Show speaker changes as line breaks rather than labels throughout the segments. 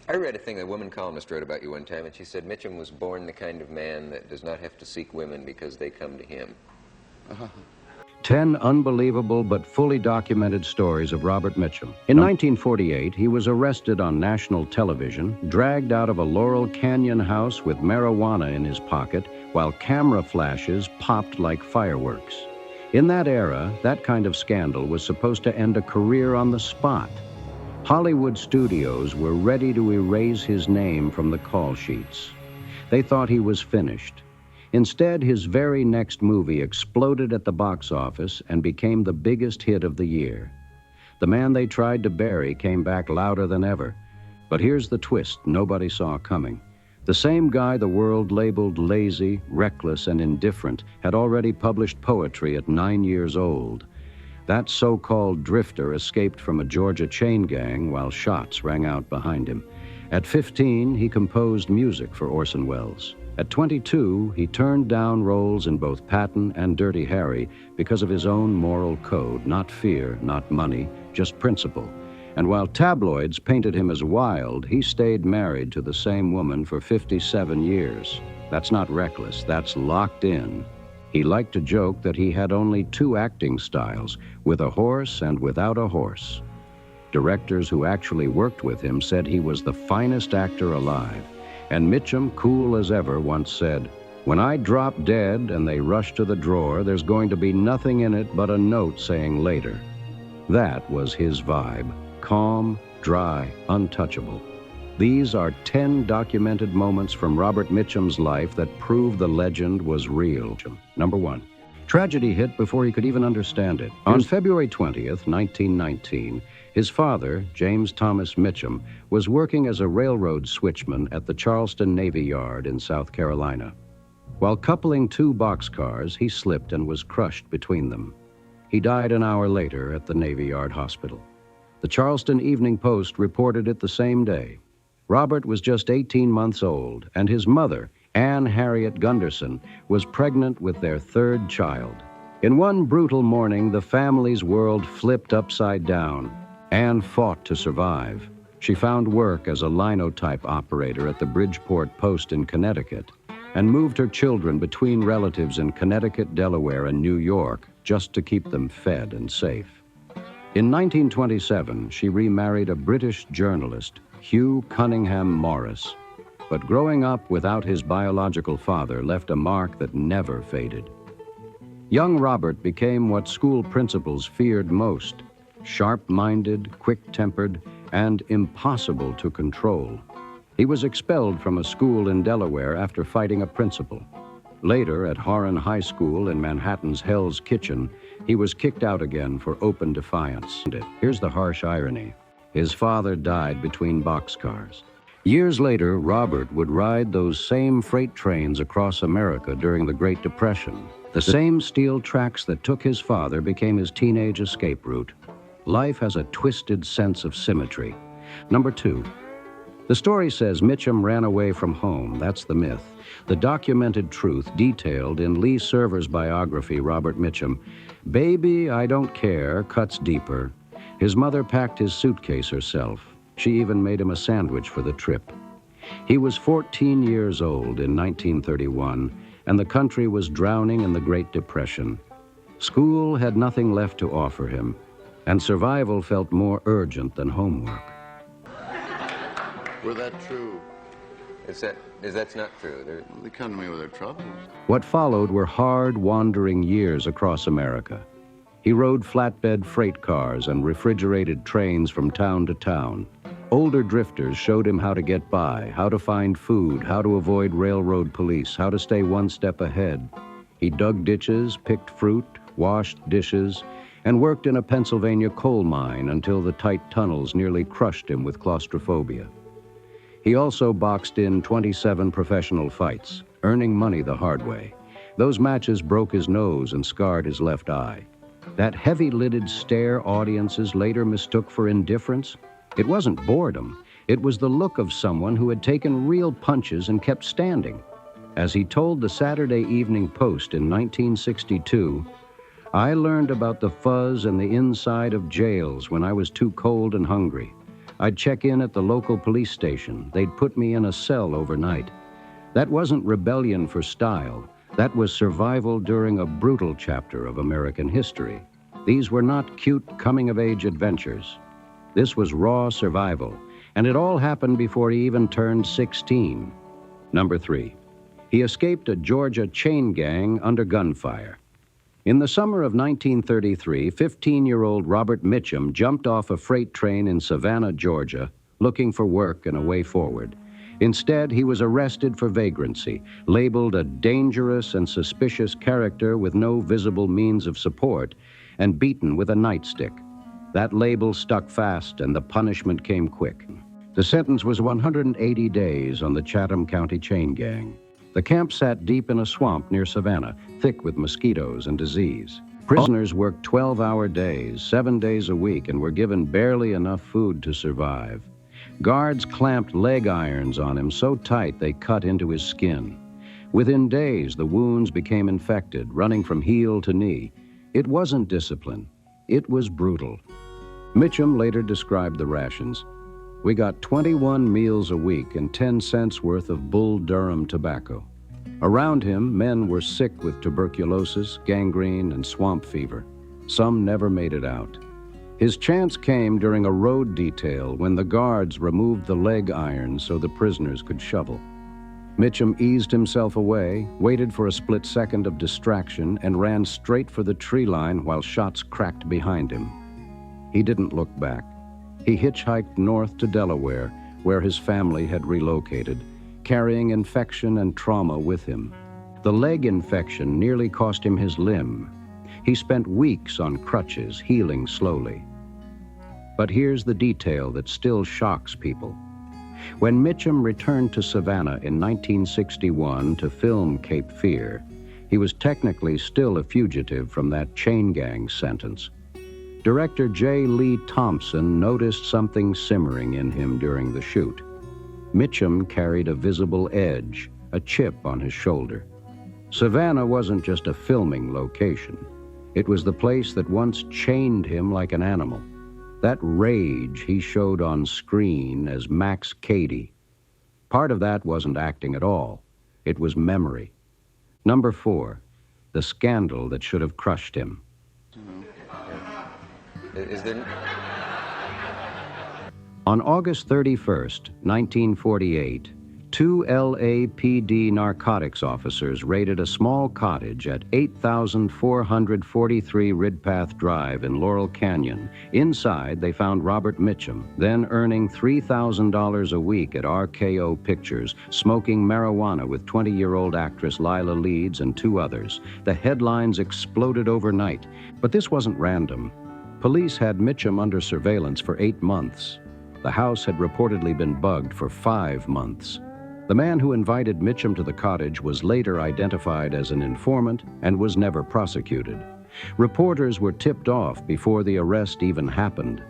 I read a thing a woman columnist wrote about you one time, and she said Mitchum was born the kind of man that does not have to seek women because they come to him.
10 unbelievable but fully documented stories of Robert Mitchum. In 1948, he was arrested on national television, dragged out of a Laurel Canyon house with marijuana in his pocket, while camera flashes popped like fireworks. In that era, that kind of scandal was supposed to end a career on the spot. Hollywood studios were ready to erase his name from the call sheets. They thought he was finished. Instead, his very next movie exploded at the box office and became the biggest hit of the year. The Man They Tried to Bury came back louder than ever. But here's the twist nobody saw coming. The same guy the world labeled lazy, reckless, and indifferent had already published poetry at 9 years old. That so-called drifter escaped from a Georgia chain gang while shots rang out behind him. At 15, he composed music for Orson Welles. At 22, he turned down roles in both Patton and Dirty Harry because of his own moral code, not fear, not money, just principle. And while tabloids painted him as wild, he stayed married to the same woman for 57 years. That's not reckless, that's locked in. He liked to joke that he had only 2 acting styles, with a horse and without a horse. Directors who actually worked with him said he was the finest actor alive. And Mitchum, cool as ever, once said, "When I drop dead and they rush to the drawer, there's going to be nothing in it but a note saying later." That was his vibe. Calm, dry, untouchable. These are 10 documented moments from Robert Mitchum's life that prove the legend was real. Number 1. Tragedy hit before he could even understand it. On February 20th, 1919, his father, James Thomas Mitchum, was working as a railroad switchman at the Charleston Navy Yard in South Carolina. While coupling 2 boxcars, he slipped and was crushed between them. He died an hour later at the Navy Yard Hospital. The Charleston Evening Post reported it the same day. Robert was just 18 months old, and his mother, Anne Harriet Gunderson, was pregnant with their 3rd child. In one brutal morning, the family's world flipped upside down. Anne fought to survive. She found work as a linotype operator at the Bridgeport Post in Connecticut and moved her children between relatives in Connecticut, Delaware, and New York just to keep them fed and safe. In 1927, she remarried a British journalist, Hugh Cunningham Morris. But growing up without his biological father left a mark that never faded. Young Robert became what school principals feared most: sharp-minded, quick-tempered, and impossible to control. He was expelled from a school in Delaware after fighting a principal. Later, at Horan High School in Manhattan's Hell's Kitchen, he was kicked out again for open defiance. Here's the harsh irony. His father died between boxcars. Years later, Robert would ride those same freight trains across America during the Great Depression. The same steel tracks that took his father became his teenage escape route. Life has a twisted sense of symmetry. Number 2. The story says Mitchum ran away from home. That's the myth. The documented truth, detailed in Lee Server's biography, Robert Mitchum, "Baby, I don't care," cuts deeper. His mother packed his suitcase herself. She even made him a sandwich for the trip. He was 14 years old in 1931, and the country was drowning in the Great Depression. School had nothing left to offer him, and survival felt more urgent than homework.
Were that true?
That's not true.
They come to me with their troubles.
What followed were hard, wandering years across America. He rode flatbed freight cars and refrigerated trains from town to town. Older drifters showed him how to get by, how to find food, how to avoid railroad police, how to stay one step ahead. He dug ditches, picked fruit, washed dishes, and worked in a Pennsylvania coal mine until the tight tunnels nearly crushed him with claustrophobia. He also boxed in 27 professional fights, earning money the hard way. Those matches broke his nose and scarred his left eye. That heavy-lidded stare audiences later mistook for indifference, it wasn't boredom. It was the look of someone who had taken real punches and kept standing. As he told the Saturday Evening Post in 1962, "I learned about the fuzz and the inside of jails when I was too cold and hungry. I'd check in at the local police station. They'd put me in a cell overnight. That wasn't rebellion for style. That was survival during a brutal chapter of American history. These were not cute coming-of-age adventures. This was raw survival, and it all happened before he even turned 16. Number 3, he escaped a Georgia chain gang under gunfire. In the summer of 1933, 15-year-old Robert Mitchum jumped off a freight train in Savannah, Georgia, looking for work and a way forward. Instead, he was arrested for vagrancy, labeled a dangerous and suspicious character with no visible means of support, and beaten with a nightstick. That label stuck fast, and the punishment came quick. The sentence was 180 days on the Chatham County chain gang. The camp sat deep in a swamp near Savannah, thick with mosquitoes and disease. Prisoners worked 12-hour days, 7 days a week, and were given barely enough food to survive. Guards clamped leg irons on him so tight they cut into his skin. Within days, the wounds became infected, running from heel to knee. It wasn't discipline. It was brutal. Mitchum later described the rations. We got 21 meals a week and 10 cents worth of Bull Durham tobacco. Around him, men were sick with tuberculosis, gangrene, and swamp fever. Some never made it out. His chance came during a road detail when the guards removed the leg irons so the prisoners could shovel. Mitchum eased himself away, waited for a split second of distraction, and ran straight for the tree line while shots cracked behind him. He didn't look back. He hitchhiked north to Delaware, where his family had relocated, carrying infection and trauma with him. The leg infection nearly cost him his limb. He spent weeks on crutches, healing slowly. But here's the detail that still shocks people. When Mitchum returned to Savannah in 1961 to film Cape Fear, he was technically still a fugitive from that chain gang sentence. Director J. Lee Thompson noticed something simmering in him during the shoot. Mitchum carried a visible edge, a chip on his shoulder. Savannah wasn't just a filming location. It was the place that once chained him like an animal. That rage he showed on screen as Max Cady. Part of that wasn't acting at all. It was memory. Number 4, the scandal that should have crushed him.
Is there...
On August 31st, 1948, 2 LAPD narcotics officers raided a small cottage at 8443 Ridpath Drive in Laurel Canyon. Inside, they found Robert Mitchum, then earning $3,000 a week at RKO Pictures, smoking marijuana with 20-year-old actress Lila Leeds and 2 others. The headlines exploded overnight, but this wasn't random. Police had Mitchum under surveillance for 8 months. The house had reportedly been bugged for 5 months. The man who invited Mitchum to the cottage was later identified as an informant and was never prosecuted. Reporters were tipped off before the arrest even happened.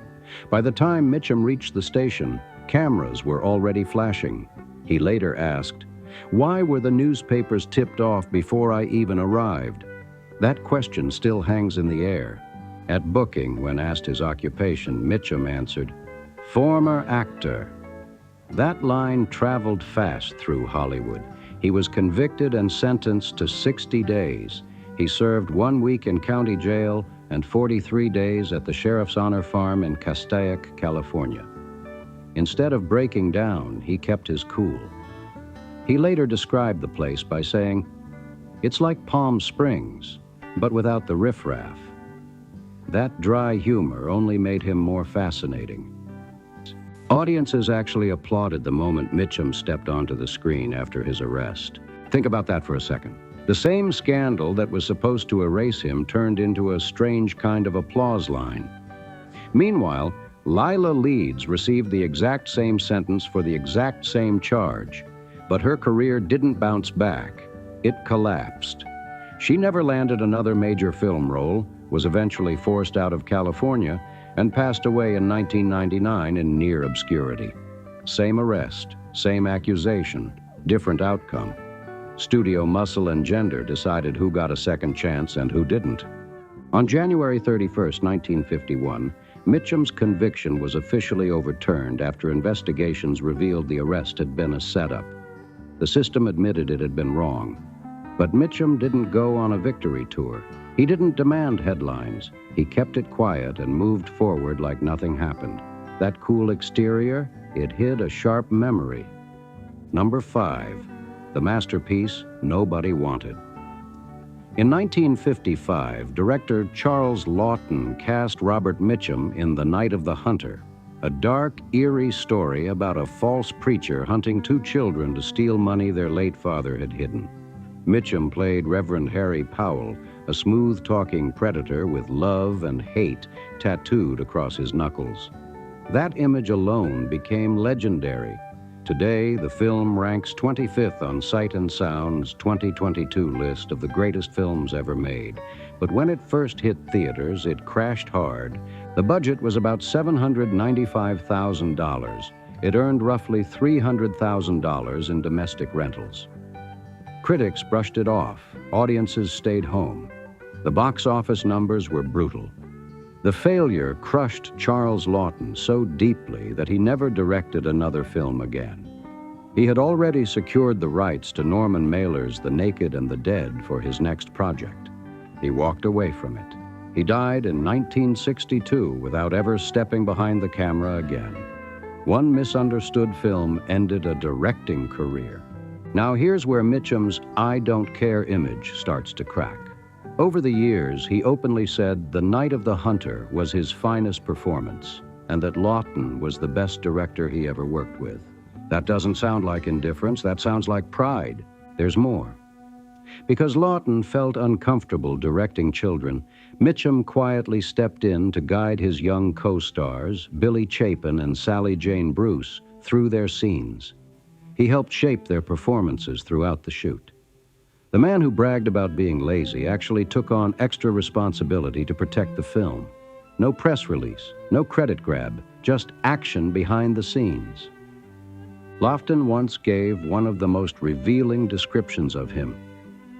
By the time Mitchum reached the station, cameras were already flashing. He later asked, "Why were the newspapers tipped off before I even arrived?" That question still hangs in the air. At booking, when asked his occupation, Mitchum answered, "Former actor." That line traveled fast through Hollywood. He was convicted and sentenced to 60 days. He served 1 week in county jail and 43 days at the Sheriff's Honor Farm in Castaic, California. Instead of breaking down, he kept his cool. He later described the place by saying, "It's like Palm Springs, but without the riffraff." That dry humor only made him more fascinating. Audiences actually applauded the moment Mitchum stepped onto the screen after his arrest. Think about that for a second. The same scandal that was supposed to erase him turned into a strange kind of applause line. Meanwhile, Lila Leeds received the exact same sentence for the exact same charge, but her career didn't bounce back. It collapsed. She never landed another major film role, was eventually forced out of California, and passed away in 1999 in near obscurity. Same arrest, same accusation, different outcome. Studio muscle and gender decided who got a second chance and who didn't. On January 31st, 1951, Mitchum's conviction was officially overturned after investigations revealed the arrest had been a setup. The system admitted it had been wrong. But Mitchum didn't go on a victory tour. He didn't demand headlines. He kept it quiet and moved forward like nothing happened. That cool exterior, it hid a sharp memory. Number 5, the masterpiece nobody wanted. In 1955, director Charles Laughton cast Robert Mitchum in The Night of the Hunter, a dark, eerie story about a false preacher hunting 2 children to steal money their late father had hidden. Mitchum played Reverend Harry Powell, a smooth-talking predator with love and hate tattooed across his knuckles. That image alone became legendary. Today, the film ranks 25th on Sight and Sound's 2022 list of the greatest films ever made. But when it first hit theaters, it crashed hard. The budget was about $795,000. It earned roughly $300,000 in domestic rentals. Critics brushed it off. Audiences stayed home. The box office numbers were brutal. The failure crushed Charles Laughton so deeply that he never directed another film again. He had already secured the rights to Norman Mailer's The Naked and the Dead for his next project. He walked away from it. He died in 1962 without ever stepping behind the camera again. One misunderstood film ended a directing career. Now here's where Mitchum's I don't care image starts to crack. Over the years, he openly said The Night of the Hunter was his finest performance, and that Laughton was the best director he ever worked with. That doesn't sound like indifference, that sounds like pride. There's more. Because Laughton felt uncomfortable directing children, Mitchum quietly stepped in to guide his young co-stars, Billy Chapin and Sally Jane Bruce, through their scenes. He helped shape their performances throughout the shoot. The man who bragged about being lazy actually took on extra responsibility to protect the film. No press release, no credit grab, just action behind the scenes. Laughton once gave one of the most revealing descriptions of him.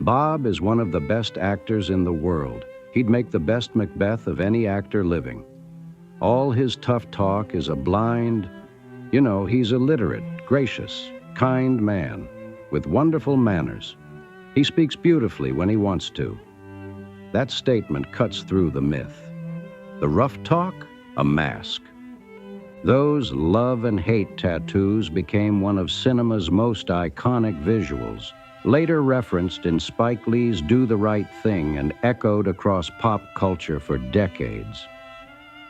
Bob is one of the best actors in the world. He'd make the best Macbeth of any actor living. All his tough talk is a blind, he's a literate, gracious, kind man with wonderful manners. He speaks beautifully when he wants to. That statement cuts through the myth. The rough talk, a mask. Those love and hate tattoos became one of cinema's most iconic visuals, later referenced in Spike Lee's Do the Right Thing and echoed across pop culture for decades.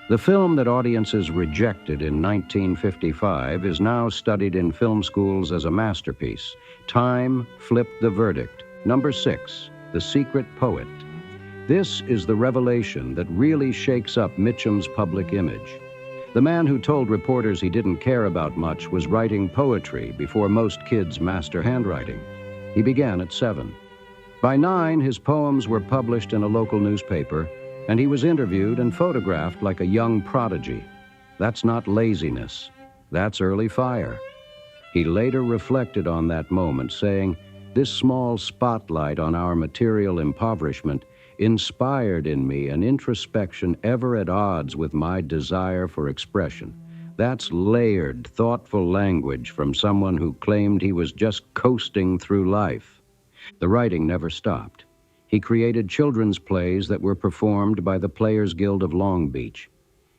The film that audiences rejected in 1955 is now studied in film schools as a masterpiece. Time flipped the verdict. Number 6, The Secret Poet. This is the revelation that really shakes up Mitchum's public image. The man who told reporters he didn't care about much was writing poetry before most kids master handwriting. He began at 7. By 9, his poems were published in a local newspaper, and he was interviewed and photographed like a young prodigy. That's not laziness. That's early fire. He later reflected on that moment, saying, "This small spotlight on our material impoverishment inspired in me an introspection ever at odds with my desire for expression." That's layered, thoughtful language from someone who claimed he was just coasting through life. The writing never stopped. He created children's plays that were performed by the Players Guild of Long Beach.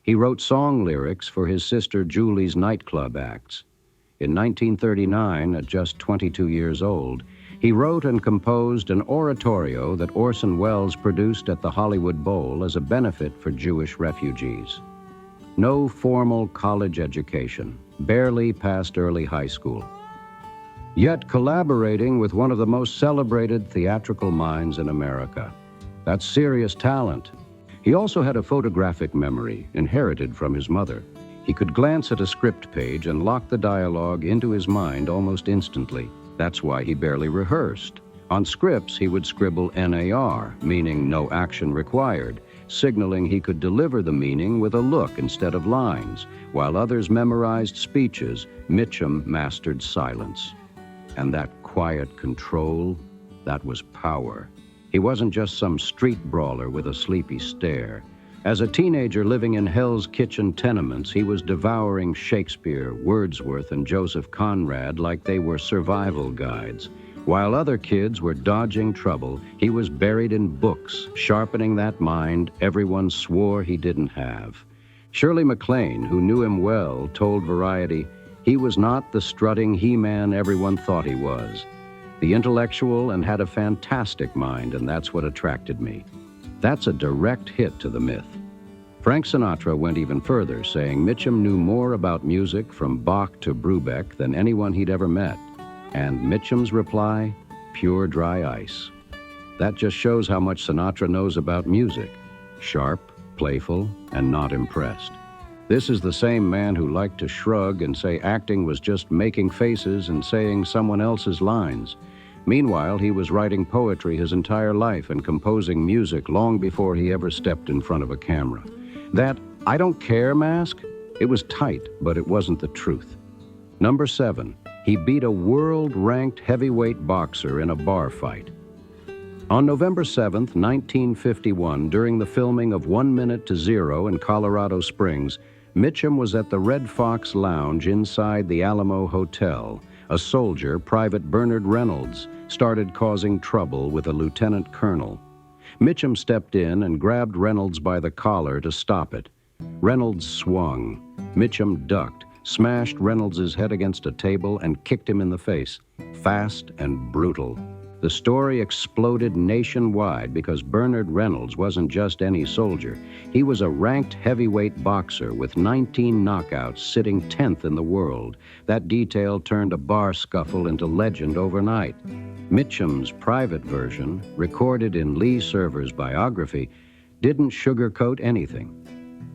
He wrote song lyrics for his sister Julie's nightclub acts. In 1939, at just 22 years old, he wrote and composed an oratorio that Orson Welles produced at the Hollywood Bowl as a benefit for Jewish refugees. No formal college education, barely past early high school. Yet collaborating with one of the most celebrated theatrical minds in America. That's serious talent. He also had a photographic memory inherited from his mother. He could glance at a script page and lock the dialogue into his mind almost instantly. That's why he barely rehearsed. On scripts, he would scribble NAR, meaning no action required, signaling he could deliver the meaning with a look instead of lines. While others memorized speeches, Mitchum mastered silence. And that quiet control, that was power. He wasn't just some street brawler with a sleepy stare. As a teenager living in Hell's Kitchen tenements, he was devouring Shakespeare, Wordsworth, and Joseph Conrad like they were survival guides. While other kids were dodging trouble, he was buried in books, sharpening that mind everyone swore he didn't have. Shirley MacLaine, who knew him well, told Variety, he was not the strutting he-man everyone thought he was. The intellectual and had a fantastic mind, and that's what attracted me. That's a direct hit to the myth. Frank Sinatra went even further, saying Mitchum knew more about music from Bach to Brubeck than anyone he'd ever met. And Mitchum's reply, pure dry ice. That just shows how much Sinatra knows about music. Sharp, playful, and not impressed. This is the same man who liked to shrug and say acting was just making faces and saying someone else's lines. Meanwhile, he was writing poetry his entire life and composing music long before he ever stepped in front of a camera. That "I don't care" mask, it was tight, but it wasn't the truth. Number 7, he beat a world-ranked heavyweight boxer in a bar fight. On November 7th, 1951, during the filming of 1 Minute to Zero in Colorado Springs, Mitchum was at the Red Fox Lounge inside the Alamo Hotel. A soldier, Private Bernard Reynolds, started causing trouble with a lieutenant colonel. Mitchum stepped in and grabbed Reynolds by the collar to stop it. Reynolds swung. Mitchum ducked, smashed Reynolds' head against a table, and kicked him in the face. Fast and brutal. The story exploded nationwide because Bernard Reynolds wasn't just any soldier. He was a ranked heavyweight boxer with 19 knockouts, sitting 10th in the world. That detail turned a bar scuffle into legend overnight. Mitchum's private version, recorded in Lee Server's biography, didn't sugarcoat anything.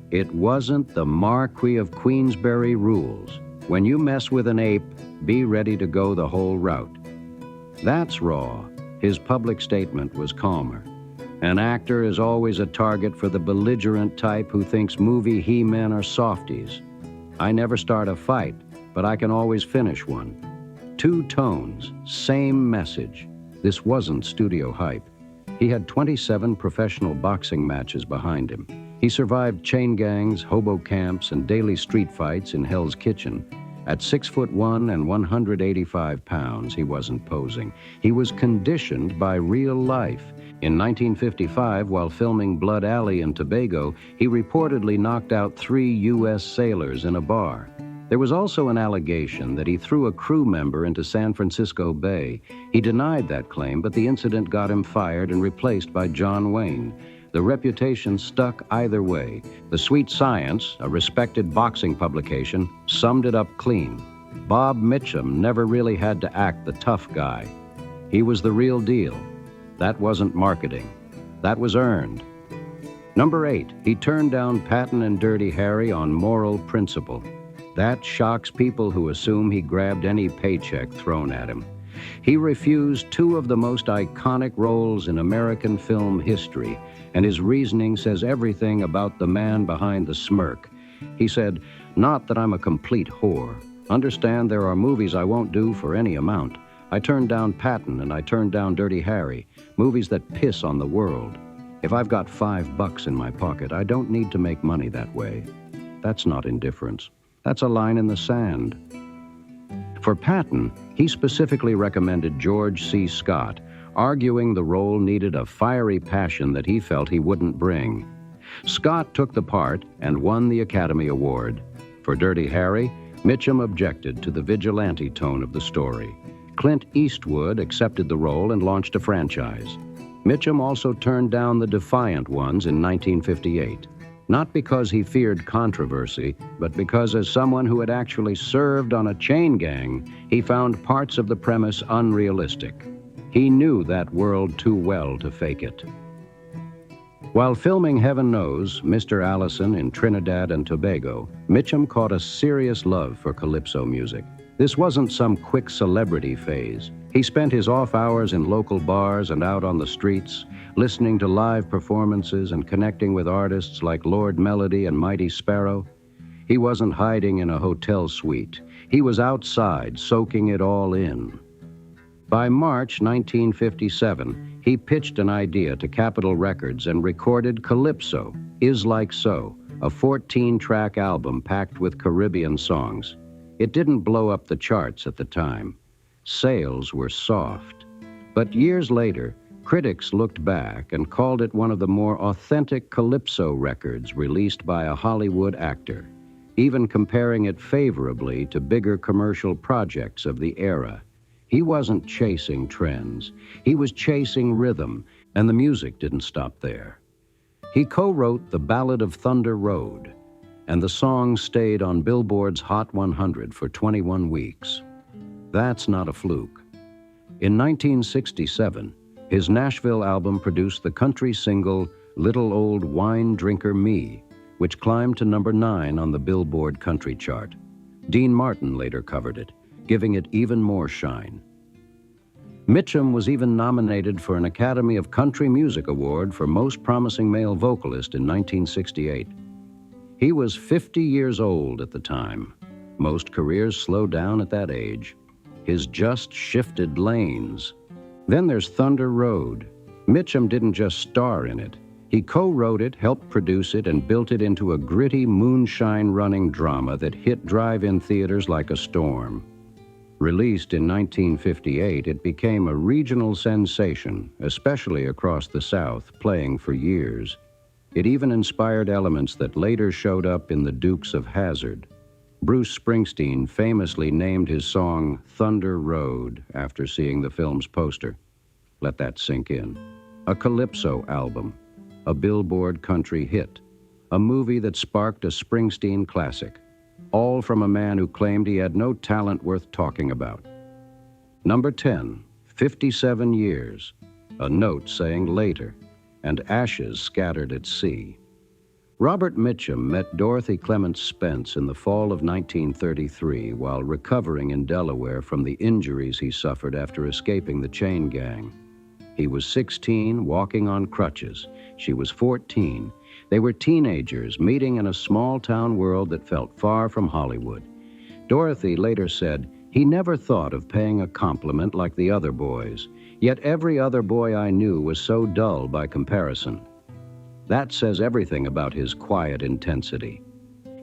It wasn't the Marquis of Queensberry rules. When you mess with an ape, be ready to go the whole route. That's raw. His public statement was calmer. An actor is always a target for the belligerent type who thinks movie he-men are softies. I never start a fight, but I can always finish one. 2 tones, same message. This wasn't studio hype. He had 27 professional boxing matches behind him. He survived chain gangs, hobo camps, and daily street fights in Hell's Kitchen. At 6'1" and 185 pounds, he wasn't posing. He was conditioned by real life. In 1955, while filming Blood Alley in Tobago, he reportedly knocked out 3 U.S. sailors in a bar. There was also an allegation that he threw a crew member into San Francisco Bay. He denied that claim, but the incident got him fired and replaced by John Wayne. The reputation stuck either way. The Sweet Science, a respected boxing publication, summed it up clean. Bob Mitchum never really had to act the tough guy. He was the real deal. That wasn't marketing. That was earned. Number 8, he turned down Patton and Dirty Harry on moral principle. That shocks people who assume he grabbed any paycheck thrown at him. He refused 2 of the most iconic roles in American film history, and his reasoning says everything about the man behind the smirk. He said, "Not that I'm a complete whore. Understand there are movies I won't do for any amount. I turned down Patton and I turned down Dirty Harry, movies that piss on the world. If I've got $5 in my pocket, I don't need to make money that way." That's not indifference. That's a line in the sand. For Patton, he specifically recommended George C. Scott, arguing the role needed a fiery passion that he felt he wouldn't bring. Scott took the part and won the Academy Award. For Dirty Harry, Mitchum objected to the vigilante tone of the story. Clint Eastwood accepted the role and launched a franchise. Mitchum also turned down The Defiant Ones in 1958. Not because he feared controversy, but because as someone who had actually served on a chain gang, he found parts of the premise unrealistic. He knew that world too well to fake it. While filming Heaven Knows, Mr. Allison in Trinidad and Tobago, Mitchum caught a serious love for calypso music. This wasn't some quick celebrity phase. He spent his off hours in local bars and out on the streets, listening to live performances and connecting with artists like Lord Melody and Mighty Sparrow. He wasn't hiding in a hotel suite. He was outside, soaking it all in. By March 1957, he pitched an idea to Capitol Records and recorded Calypso, Is Like So, a 14-track album packed with Caribbean songs. It didn't blow up the charts at the time. Sales were soft. But years later, critics looked back and called it one of the more authentic Calypso records released by a Hollywood actor, even comparing it favorably to bigger commercial projects of the era. He wasn't chasing trends. He was chasing rhythm, and the music didn't stop there. He co-wrote The Ballad of Thunder Road, and the song stayed on Billboard's Hot 100 for 21 weeks. That's not a fluke. In 1967, his Nashville album produced the country single Little Old Wine Drinker Me, which climbed to number 9 on the Billboard country chart. Dean Martin later covered it, giving it even more shine. Mitchum was even nominated for an Academy of Country Music Award for Most Promising Male Vocalist in 1968. He was 50 years old at the time. Most careers slow down at that age. His just shifted lanes. Then there's Thunder Road. Mitchum didn't just star in it. He co-wrote it, helped produce it, and built it into a gritty, moonshine-running drama that hit drive-in theaters like a storm. Released in 1958, it became a regional sensation, especially across the South, playing for years. It even inspired elements that later showed up in the Dukes of Hazzard. Bruce Springsteen famously named his song Thunder Road after seeing the film's poster. Let that sink in. A Calypso album, a Billboard country hit, a movie that sparked a Springsteen classic, all from a man who claimed he had no talent worth talking about. Number 10, 57 years, a note saying later, and ashes scattered at sea. Robert Mitchum met Dorothy Clements Spence in the fall of 1933 while recovering in Delaware from the injuries he suffered after escaping the chain gang. He was 16, walking on crutches. She was 14. They were teenagers meeting in a small-town world that felt far from Hollywood. Dorothy later said, "He never thought of paying a compliment like the other boys, yet every other boy I knew was so dull by comparison." That says everything about his quiet intensity.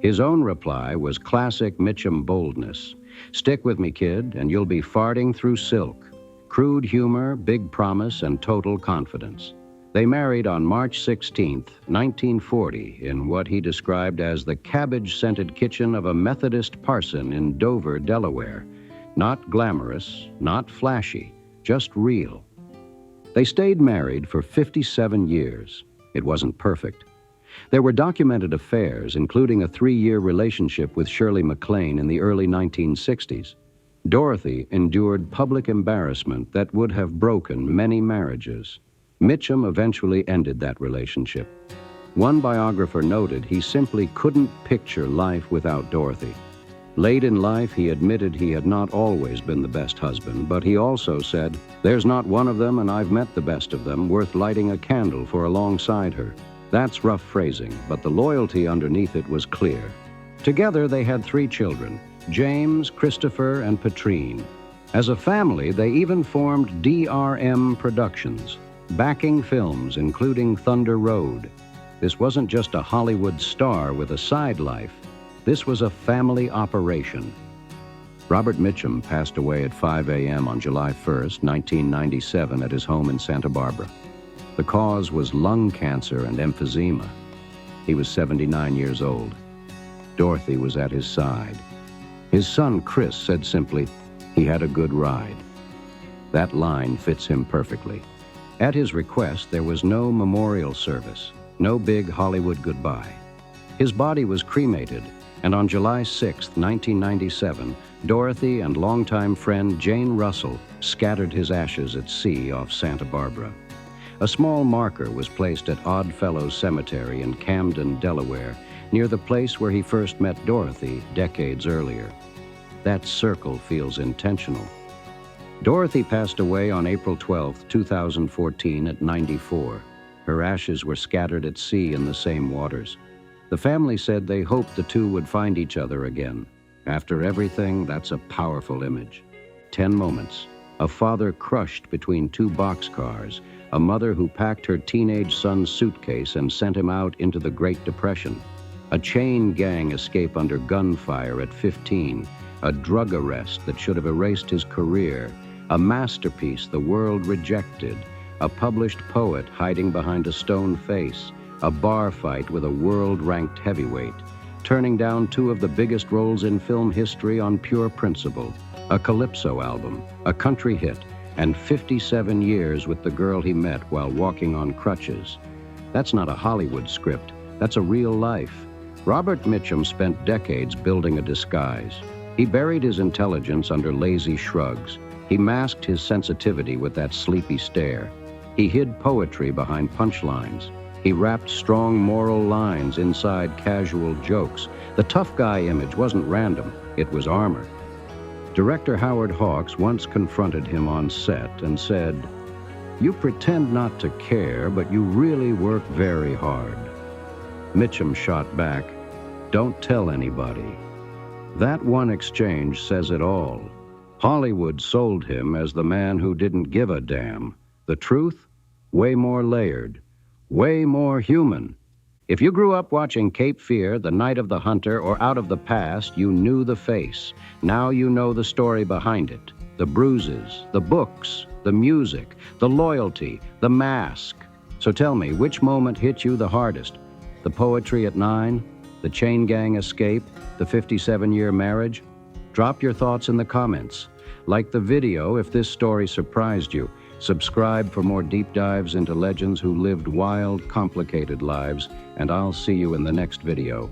His own reply was classic Mitchum boldness. "Stick with me, kid, and you'll be farting through silk." Crude humor, big promise, and total confidence. They married on March 16, 1940, in what he described as the cabbage-scented kitchen of a Methodist parson in Dover, Delaware. Not glamorous, not flashy, just real. They stayed married for 57 years. It wasn't perfect. There were documented affairs, including a 3-year relationship with Shirley MacLaine in the early 1960s. Dorothy endured public embarrassment that would have broken many marriages. Mitchum eventually ended that relationship. One biographer noted he simply couldn't picture life without Dorothy. Late in life, he admitted he had not always been the best husband, but he also said, "There's not one of them, and I've met the best of them, worth lighting a candle for alongside her." That's rough phrasing, but the loyalty underneath it was clear. Together, they had 3 children, James, Christopher, and Patrine. As a family, they even formed DRM Productions, backing films including Thunder Road. This wasn't just a Hollywood star with a side life. This was a family operation. Robert Mitchum passed away at 5 a.m. on July 1st, 1997, at his home in Santa Barbara. The cause was lung cancer and emphysema. He was 79 years old. Dorothy was at his side. His son, Chris, said simply, "He had a good ride." That line fits him perfectly. At his request, there was no memorial service, no big Hollywood goodbye. His body was cremated, and on July 6, 1997, Dorothy and longtime friend Jane Russell scattered his ashes at sea off Santa Barbara. A small marker was placed at Oddfellows Cemetery in Camden, Delaware, near the place where he first met Dorothy decades earlier. That circle feels intentional. Dorothy passed away on April 12, 2014 at 94. Her ashes were scattered at sea in the same waters. The family said they hoped the two would find each other again. After everything, that's a powerful image. 10 moments. A father crushed between 2 boxcars. a mother who packed her teenage son's suitcase and sent him out into the Great Depression, a chain gang escape under gunfire at 15, a drug arrest that should have erased his career, a masterpiece the world rejected, a published poet hiding behind a stone face, a bar fight with a world-ranked heavyweight, turning down two of the biggest roles in film history on pure principle, a calypso album, a country hit, and 57 years with the girl he met while walking on crutches. That's not a Hollywood script. That's a real life. Robert Mitchum spent decades building a disguise. He buried his intelligence under lazy shrugs. He masked his sensitivity with that sleepy stare. He hid poetry behind punchlines. He wrapped strong moral lines inside casual jokes. The tough guy image wasn't random, it was armor. Director Howard Hawks once confronted him on set and said, "You pretend not to care, but you really work very hard." Mitchum shot back, "Don't tell anybody." That one exchange says it all. Hollywood sold him as the man who didn't give a damn. The truth? Way more layered, way more human. If you grew up watching Cape Fear, The Night of the Hunter, or Out of the Past, you knew the face. Now you know the story behind it. The bruises, the books, the music, the loyalty, the mask. So tell me, which moment hit you the hardest? The poetry at 9? The chain gang escape? The 57-year marriage? Drop your thoughts in the comments. Like the video if this story surprised you. Subscribe for more deep dives into legends who lived wild, complicated lives, and I'll see you in the next video.